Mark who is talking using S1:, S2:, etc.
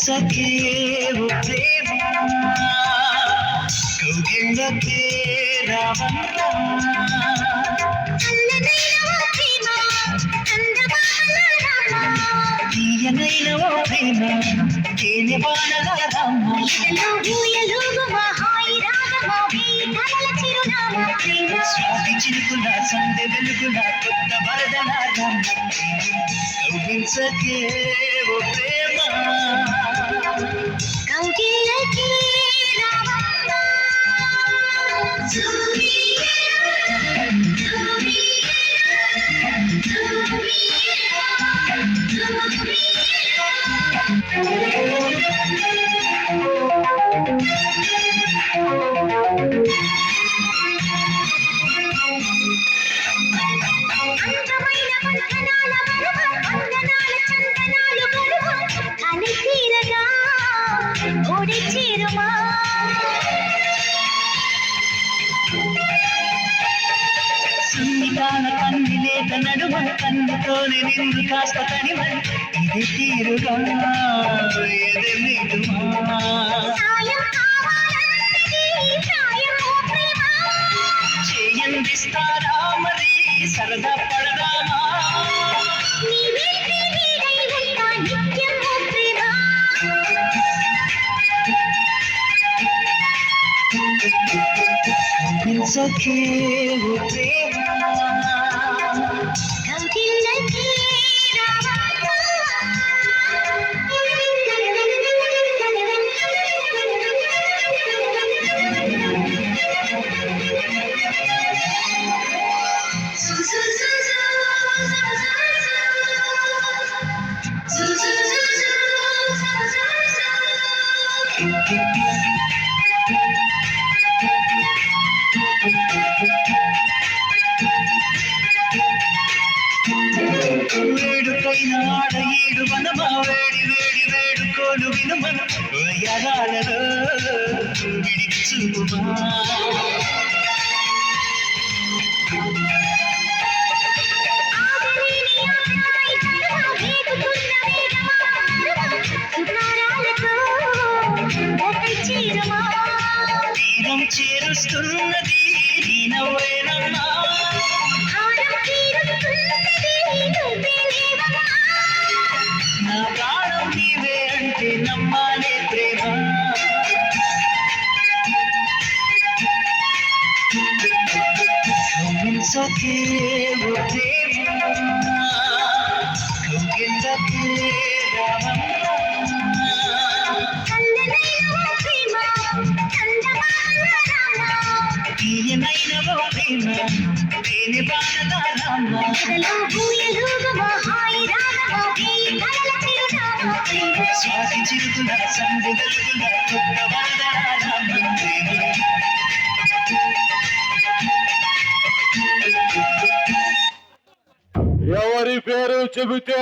S1: కౌగిలించకే ఓ ప్రేమ కౌగిళ్ళకే రావన్నా తీయనైన ఓ ప్రేమ తేనె వానల రామ స్వాతి చిలుకుల సందె వెలుగుల కొత్త వరదల రామ కౌగిలించకే ఓ ప్రేమ
S2: కౌగిళ్ళకే రావన్నా
S1: సున్నితాన కన్ని లేక నడుమ కన్నుతోనే నిన్ను కాస్త తనిమని ఇది తీరుగా ఎదే మీదుమా చేయందిస్తారా మరి సరదా పడదామా కౌగిలించకే ఓ ప్రేమ
S2: కౌగిళ్ళకే
S1: వేడుకైన ఆడ ఈడు మనమా వేడి వేడి వేడుకోలు వినుమా వయ్యారాలలో విడిచి చూపుమా తీరం చేరుస్తున్నది నీ నవ్వేనమ్మా నా ప్రాణం నీవే అంటే నమ్మాలే ప్రేమ కౌగిలించకే ఓ ప్రేమ కౌగిళ్ళకే రావన్నా తీయనైన ఓ ప్రేమ తేనె వానల రామ స్వాతి చిరుకుల సందె వెలుగుల కొత్త వరదల రామ
S3: ఎవరి పేరు చెబితే